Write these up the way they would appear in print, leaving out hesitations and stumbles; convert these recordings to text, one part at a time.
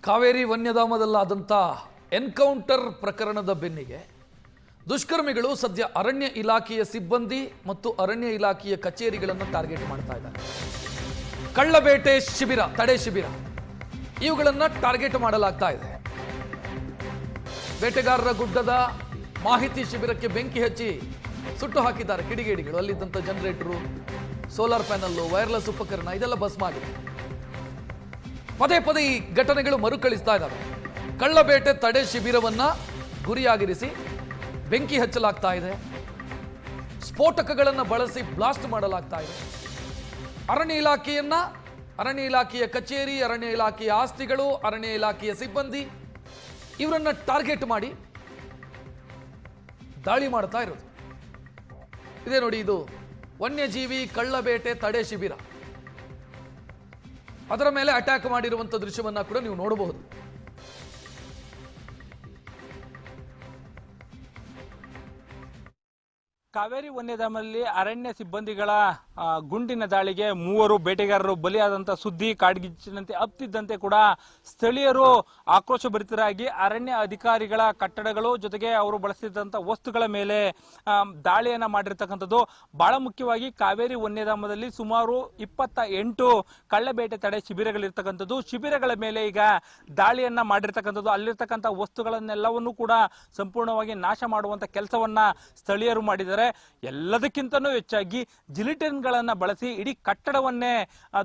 Kaveri ವನ್ಯಧಾಮದಲ್ಲಾದಂಥ encounter ಪ್ರಕರಣದ ಬೆನ್ನಿಗೆ ದುಷ್ಕರ್ಮಿಗಳು ಸದ್ಯ ಅರಣ್ಯ ಇಲಾಖೆಯ ಸಿಬ್ಬಂದಿ ಮತ್ತು ಅರಣ್ಯ ಇಲಾಖೆಯ ಕಚೇರಿಗಳನ್ನು ಟಾರ್ಗೆಟ್ ಮಾಡ್ತಾ ಇದ್ದಾರೆ. ಕಳ್ಳಬೇಟೆ ಶಿಬಿರ, ತಡೆ ಶಿಬಿರ ಇವುಗಳನ್ನು ಟಾರ್ಗೆಟ್ ಮಾಡಲಾಗ್ತಾ ಇದೆ. ಬೇಟೆಗಾರರ ಗುಡ್ಡದ ಮಾಹಿತಿ ಶಿಬಿರಕ್ಕೆ ಬೆಂಕಿ ಹಚ್ಚಿ ಸುಟ್ಟು ಹಾಕಿದ್ದಾರೆ ಕಿಡಿಗೇಡಿಗಳು. ಅಲ್ಲಿದ್ದಂಥ ಜನರೇಟರು, ಸೋಲಾರ್ ಪ್ಯಾನಲ್ಲು, ವೈರ್ಲೆಸ್ ಉಪಕರಣ ಇದೆಲ್ಲ ಭಸ್ಮ ಆಗಿದೆ. ಪದೇ ಪದೇ ಈ ಘಟನೆಗಳು ಮರುಕಳಿಸ್ತಾ ಇದ್ದಾವೆ. ಕಳ್ಳಬೇಟೆ ತಡೆ ಶಿಬಿರವನ್ನ ಗುರಿಯಾಗಿರಿಸಿ ಬೆಂಕಿ ಹಚ್ಚಲಾಗ್ತಾ ಇದೆ. ಸ್ಫೋಟಕಗಳನ್ನು ಬಳಸಿ ಬ್ಲಾಸ್ಟ್ ಮಾಡಲಾಗ್ತಾ ಇದೆ. ಅರಣ್ಯ ಇಲಾಖೆಯ ಕಚೇರಿ, ಅರಣ್ಯ ಇಲಾಖೆಯ ಆಸ್ತಿಗಳು, ಅರಣ್ಯ ಇಲಾಖೆಯ ಸಿಬ್ಬಂದಿ ಇವರನ್ನ ಟಾರ್ಗೆಟ್ ಮಾಡಿ ದಾಳಿ ಮಾಡ್ತಾ ಇರೋದು. ಇದೇ ನೋಡಿ, ಇದು ವನ್ಯಜೀವಿ ಕಳ್ಳಬೇಟೆ ತಡೆ ಶಿಬಿರ. ಅದರ ಮೇಲೆ ಅಟ್ಯಾಕ್ ಮಾಡಿರುವಂಥ ದೃಶ್ಯವನ್ನ ಕೂಡ ನೀವು ನೋಡಬಹುದು. ಕಾವೇರಿ ವನ್ಯಧಾಮದಲ್ಲಿ ಅರಣ್ಯ ಸಿಬ್ಬಂದಿಗಳ ಗುಂಡಿನ ದಾಳಿಗೆ 3 ಬೇಟೆಗಾರರು ಬಲಿಯಾದಂತಹ ಸುದ್ದಿ ಕಾಡ್ಗಿಚ್ಚಿನಂತೆ ಹಬ್ಬಿದ್ದಂತೆ ಕೂಡ ಸ್ಥಳೀಯರು ಆಕ್ರೋಶಭರಿತರಾಗಿ ಅರಣ್ಯ ಅಧಿಕಾರಿಗಳ ಕಟ್ಟಡಗಳು ಜೊತೆಗೆ ಅವರು ಬಳಸಿದಂತಹ ವಸ್ತುಗಳ ಮೇಲೆ ದಾಳಿಯನ್ನ ಮಾಡಿರ್ತಕ್ಕಂಥದ್ದು. ಬಹಳ ಮುಖ್ಯವಾಗಿ ಕಾವೇರಿ ವನ್ಯಧಾಮದಲ್ಲಿ ಸುಮಾರು 28 ಕಳ್ಳಬೇಟೆ ತಡೆ ಶಿಬಿರಗಳಿರ್ತಕ್ಕಂಥದ್ದು. ಶಿಬಿರಗಳ ಮೇಲೆ ಈಗ ದಾಳಿಯನ್ನ ಮಾಡಿರ್ತಕ್ಕಂಥದ್ದು. ಅಲ್ಲಿರ್ತಕ್ಕಂಥ ವಸ್ತುಗಳನ್ನೆಲ್ಲವನ್ನೂ ಕೂಡ ಸಂಪೂರ್ಣವಾಗಿ ನಾಶ ಮಾಡುವಂತ ಕೆಲಸವನ್ನ ಸ್ಥಳೀಯರು ಮಾಡಿದ್ದಾರೆ. ಎಲ್ಲದಕ್ಕಿಂತನೂ ಹೆಚ್ಚಾಗಿ ಜಿಲಿಟಿನ್ ಗಳನ್ನ ಬಳಸಿ ಇಡೀ ಕಟ್ಟಡವನ್ನೇ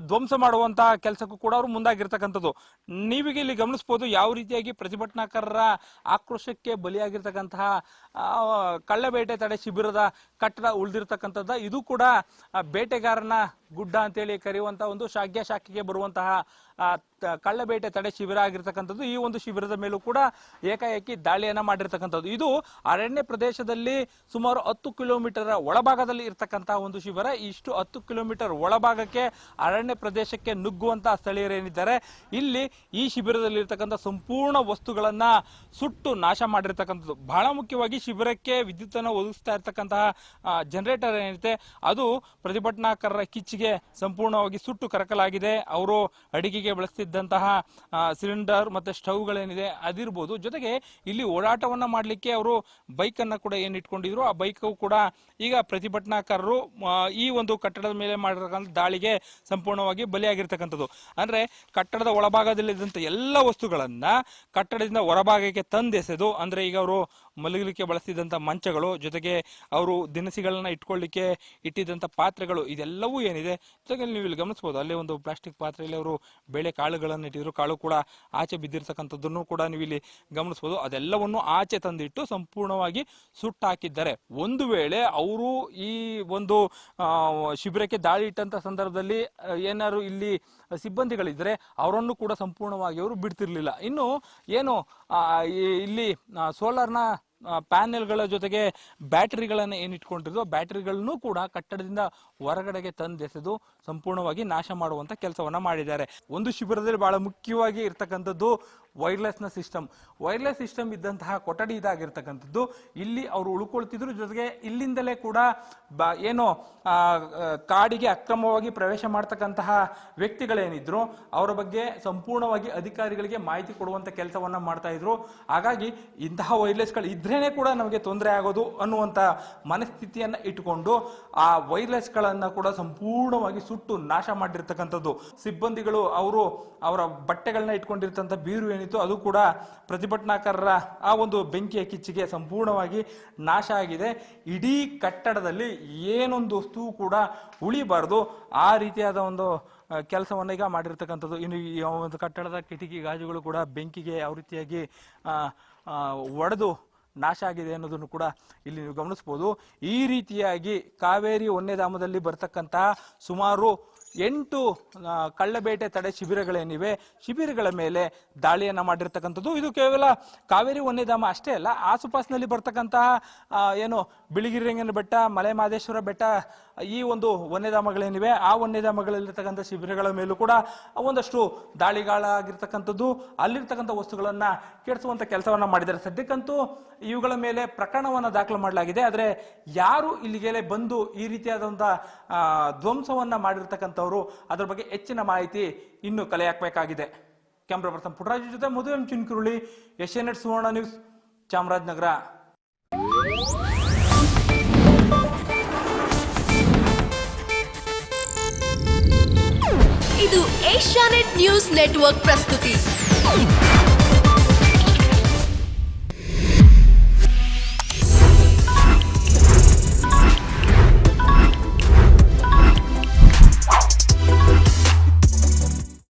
ಧ್ವಂಸ ಮಾಡುವಂತಹ ಕೆಲಸಕ್ಕೂ ಕೂಡ ಅವರು ಮುಂದಾಗಿರ್ತಕ್ಕಂಥದ್ದು. ನೀವೀಗ ಇಲ್ಲಿ ಗಮನಿಸಬಹುದು ಯಾವ ರೀತಿಯಾಗಿ ಪ್ರತಿಭಟನಾಕಾರರ ಆಕ್ರೋಶಕ್ಕೆ ಬಲಿಯಾಗಿರ್ತಕ್ಕಂತಹ ಕಳ್ಳಬೇಟೆ ತಡೆ ಶಿಬಿರದ ಕಟ್ಟಡ ಉಳಿದಿರ್ತಕ್ಕಂಥದ್ದು. ಇದು ಕೂಡ ಬೇಟೆಗಾರನ ಗುಡ್ಡ ಅಂತೇಳಿ ಕರೆಯುವಂತಹ ಒಂದು ಶಾಖೆಗೆ ಬರುವಂತಹ ಕಳ್ಳಬೇಟೆ ತಡೆ ಶಿಬಿರ ಆಗಿರ್ತಕ್ಕಂಥದ್ದು. ಈ ಒಂದು ಶಿಬಿರದ ಮೇಲೂ ಕೂಡ ಏಕಾಏಕಿ ದಾಳಿಯನ್ನ ಮಾಡಿರ್ತಕ್ಕಂಥದ್ದು. ಇದು ಅರಣ್ಯ ಪ್ರದೇಶದಲ್ಲಿ ಸುಮಾರು 10 ಕಿಲೋಮೀಟರ್ ಒಳಭಾಗದಲ್ಲಿ ಇರ್ತಕ್ಕಂತಹ ಒಂದು ಶಿಬಿರ. ಇಷ್ಟು 10 ಕಿಲೋಮೀಟರ್ ಒಳಭಾಗಕ್ಕೆ ಅರಣ್ಯ ಪ್ರದೇಶಕ್ಕೆ ನುಗ್ಗುವಂತಹ ಸ್ಥಳೀಯರೇನಿದ್ದಾರೆ ಇಲ್ಲಿ ಈ ಶಿಬಿರದಲ್ಲಿ ಇರ್ತಕ್ಕಂಥ ಸಂಪೂರ್ಣ ವಸ್ತುಗಳನ್ನ ಸುಟ್ಟು ನಾಶ ಮಾಡಿರ್ತಕ್ಕಂಥದ್ದು. ಬಹಳ ಮುಖ್ಯವಾಗಿ ಶಿಬಿರಕ್ಕೆ ವಿದ್ಯುತ್ ಅನ್ನು ಒದಗಿಸ್ತಾ ಇರ್ತಕ್ಕಂತಹ ಜನರೇಟರ್ ಏನಿದೆ ಅದು ಪ್ರತಿಭಟನಾಕಾರರ ಕಿಚ್ಚಿಗೆ ಸಂಪೂರ್ಣವಾಗಿ ಸುಟ್ಟು ಕರಕಲಾಗಿದೆ. ಅವರು ಅಡಿಗೆಗೆ ಬಳಸ್ತಿದ್ದಂತಹ ಸಿಲಿಂಡರ್ ಮತ್ತೆ ಸ್ಟವ್ಗಳೇನಿದೆ ಅದಿರ್ಬೋದು. ಜೊತೆಗೆ ಇಲ್ಲಿ ಓಡಾಟವನ್ನ ಮಾಡ್ಲಿಕ್ಕೆ ಅವರು ಬೈಕ್ ಅನ್ನ ಕೂಡ ಏನ್ ಇಟ್ಕೊಂಡಿದ್ರು ಆ ಬೈಕ್ ಕೂಡ ಈಗ ಪ್ರತಿಭಟನಾಕಾರರು ಈ ಒಂದು ಕಟ್ಟಡದ ಮೇಲೆ ಮಾಡಿರ್ತಕ್ಕಂಥ ದಾಳಿಗೆ ಸಂಪೂರ್ಣವಾಗಿ ಬಲಿಯಾಗಿರ್ತಕ್ಕಂಥದ್ದು. ಅಂದ್ರೆ ಕಟ್ಟಡದ ಒಳಭಾಗದಲ್ಲಿದ್ದಂತ ಎಲ್ಲ ವಸ್ತುಗಳನ್ನ ಕಟ್ಟಡದಿಂದ ಹೊರಭಾಗಕ್ಕೆ ತಂದೆಸೆದು, ಅಂದ್ರೆ ಈಗ ಅವರು ಮಲಗಲಿಕ್ಕೆ ಬಳಸ್ತಿದ್ದಂತ ಮಂಚಗಳು, ಜೊತೆಗೆ ಅವರು ದಿನಸಿಗಳನ್ನ ಇಟ್ಕೊಳ್ಳಿಕ್ಕೆ ಇಟ್ಟಿದ್ದಂತ ಪಾತ್ರೆಗಳು ಇದೆಲ್ಲವೂ ಏನಿದೆ. ಜೊತೆಗೆ ನೀವು ಇಲ್ಲಿ ಗಮನಿಸಬಹುದು ಅಲ್ಲೇ ಒಂದು ಪ್ಲಾಸ್ಟಿಕ್ ಪಾತ್ರೆಯಲ್ಲಿ ಅವರು ಬೇಳೆ ಕಾಳುಗಳನ್ನು ಇಟ್ಟಿದ್ರು. ಕಾಳು ಕೂಡ ಆಚೆ ಬಿದ್ದಿರ್ತಕ್ಕಂಥದ್ದನ್ನು ಕೂಡ ನೀವು ಇಲ್ಲಿ ಗಮನಿಸಬಹುದು. ಅದೆಲ್ಲವನ್ನು ಆಚೆ ತಂದಿಟ್ಟು ಸಂಪೂರ್ಣವಾಗಿ ಸುಟ್ಟಾಕಿದ್ದಾರೆ. ಒಂದು ವೇಳೆ ಅವರು ಈ ಒಂದು ಶಿಬಿರಕ್ಕೆ ದಾಳಿ ಇಟ್ಟಂತ ಸಂದರ್ಭದಲ್ಲಿ ಏನಾದ್ರು ಇಲ್ಲಿ ಸಿಬ್ಬಂದಿಗಳಿದ್ರೆ ಅವರನ್ನು ಕೂಡ ಸಂಪೂರ್ಣವಾಗಿ ಅವರು ಬಿಡ್ತಿರ್ಲಿಲ್ಲ. ಇನ್ನು ಏನು ಇಲ್ಲಿ ಸೋಲಾರ್ನ ಪ್ಯಾನೆಲ್ಗಳ ಜೊತೆಗೆ ಬ್ಯಾಟರಿಗಳನ್ನ ಏನಿಟ್ಕೊಂಡಿದ್ರು ಬ್ಯಾಟರಿಗಳನ್ನು ಕೂಡ ಕಟ್ಟಡದಿಂದ ಹೊರಗಡೆಗೆ ತಂದೆಸೆದು ಸಂಪೂರ್ಣವಾಗಿ ನಾಶ ಮಾಡುವಂತ ಕೆಲಸವನ್ನ ಮಾಡಿದ್ದಾರೆ. ಒಂದು ಶಿಬಿರದಲ್ಲಿ ಬಹಳ ಮುಖ್ಯವಾಗಿ ಇರ್ತಕ್ಕಂಥದ್ದು ವೈರ್ಲೆಸ್ ಸಿಸ್ಟಮ್ ಇದ್ದಂತಹ ಕೊಠಡಿ ಇದಾಗಿರ್ತಕ್ಕಂಥದ್ದು. ಇಲ್ಲಿ ಅವರು ಉಳ್ಕೊಳ್ತಿದ್ರು. ಜೊತೆಗೆ ಇಲ್ಲಿಂದಲೇ ಕೂಡ ಏನು ಕಾಡಿಗೆ ಅಕ್ರಮವಾಗಿ ಪ್ರವೇಶ ಮಾಡ್ತಕ್ಕಂತಹ ವ್ಯಕ್ತಿಗಳೇನಿದ್ರು ಅವರ ಬಗ್ಗೆ ಸಂಪೂರ್ಣವಾಗಿ ಅಧಿಕಾರಿಗಳಿಗೆ ಮಾಹಿತಿ ಕೊಡುವಂತ ಕೆಲಸವನ್ನ ಮಾಡ್ತಾ ಇದ್ರು. ಹಾಗಾಗಿ ಇಂತಹ ವೈರ್ಲೆಸ್ಗಳು ಇದ್ರೇನೆ ಕೂಡ ನಮಗೆ ತೊಂದರೆ ಆಗೋದು ಅನ್ನುವಂತ ಮನಸ್ಥಿತಿಯನ್ನ ಇಟ್ಟುಕೊಂಡು ಆ ವೈರ್ಲೆಸ್ ಗಳನ್ನ ಕೂಡ ಸಂಪೂರ್ಣವಾಗಿ ಸುಟ್ಟು ನಾಶ ಮಾಡಿರ್ತಕ್ಕಂಥದ್ದು. ಸಿಬ್ಬಂದಿಗಳು ಅವರ ಬಟ್ಟೆಗಳನ್ನ ಇಟ್ಕೊಂಡಿರ್ತಂತ ಬೀರು ಏನಿತ್ತು ಅದು ಕೂಡ ಪ್ರತಿಭಟನಾಕಾರರ ಆ ಒಂದು ಬೆಂಕಿಯ ಕಿಚ್ಚಿಗೆ ಸಂಪೂರ್ಣವಾಗಿ ನಾಶ ಆಗಿದೆ. ಇಡೀ ಕಟ್ಟಡದಲ್ಲಿ ಏನೊಂದು ವಸ್ತು ಕೂಡ ಉಳಿಬಾರದು ಆ ರೀತಿಯಾದ ಒಂದು ಕೆಲಸವನ್ನ ಈಗ ಮಾಡಿರ್ತಕ್ಕಂಥದ್ದು. ಇನ್ನು ಈ ಒಂದು ಕಟ್ಟಡದ ಕಿಟಕಿ ಗಾಜುಗಳು ಕೂಡ ಬೆಂಕಿಗೆ ಯಾವ ರೀತಿಯಾಗಿ ಒಡೆದು ನಾಶ ಆಗಿದೆ ಅನ್ನೋದನ್ನು ಕೂಡ ಇಲ್ಲಿ ನೀವು ಗಮನಿಸಬಹುದು. ಈ ರೀತಿಯಾಗಿ ಕಾವೇರಿ ವನ್ಯಧಾಮದಲ್ಲಿ ಬರ್ತಕ್ಕಂತಹ ಸುಮಾರು 8 ಕಳ್ಳಬೇಟೆ ತಡೆ ಶಿಬಿರಗಳೇನಿವೆ ಶಿಬಿರಗಳ ಮೇಲೆ ದಾಳಿಯನ್ನ ಮಾಡಿರ್ತಕ್ಕಂಥದ್ದು. ಇದು ಕೇವಲ ಕಾವೇರಿ ವನ್ಯಧಾಮ ಅಷ್ಟೇ ಅಲ್ಲ, ಆಸುಪಾಸಿನಲ್ಲಿ ಬರ್ತಕ್ಕಂತಹ ಏನು ಬಿಳಿಗಿರಿರಂಗನ ಬೆಟ್ಟ, ಮಲೆ ಮಹದೇಶ್ವರ ಬೆಟ್ಟ, ಈ ಒಂದು ವನ್ಯಧಾಮಗಳೇನಿವೆ ಆ ವನ್ಯಧಾಮಗಳಲ್ಲಿರ್ತಕ್ಕಂಥ ಶಿಬಿರಗಳ ಮೇಲೂ ಕೂಡ ಒಂದಷ್ಟು ದಾಳಿಗಳಾಗಿರ್ತಕ್ಕಂಥದ್ದು. ಅಲ್ಲಿರ್ತಕ್ಕಂಥ ವಸ್ತುಗಳನ್ನ ಕೆಡಿಸುವಂತ ಕೆಲಸವನ್ನ ಮಾಡಿದ್ದಾರೆ. ಸದ್ಯಕ್ಕಂತೂ ಇವುಗಳ ಮೇಲೆ ಪ್ರಕರಣವನ್ನ ದಾಖಲು ಮಾಡಲಾಗಿದೆ. ಆದ್ರೆ ಯಾರು ಇಲ್ಲಿಗೆ ಬಂದು ಈ ರೀತಿಯಾದಂತಹ ಧ್ವಂಸವನ್ನ ಮಾಡಿರ್ತಕ್ಕಂಥವ್ರು ಅದರ ಬಗ್ಗೆ ಹೆಚ್ಚಿನ ಮಾಹಿತಿ ಇನ್ನು ಕಲೆ ಹಾಕಬೇಕಾಗಿದೆ. ಕ್ಯಾಮ್ರಾ ಪರ್ಸನ್ ಪುಟ್ಟರಾಜು ಜೊತೆ ಮಧು ಎಂ ಚಿನ್ಕುರುಳಿ, ಏಷ್ಯಾನೆಟ್ ಸುವರ್ಣ ನ್ಯೂಸ್, ಚಾಮರಾಜನಗರ. ಇದು ಏಷ್ಯಾನೆಟ್ ನ್ಯೂಸ್ ನೆಟ್ವರ್ಕ್ ಪ್ರಸ್ತುತಿ.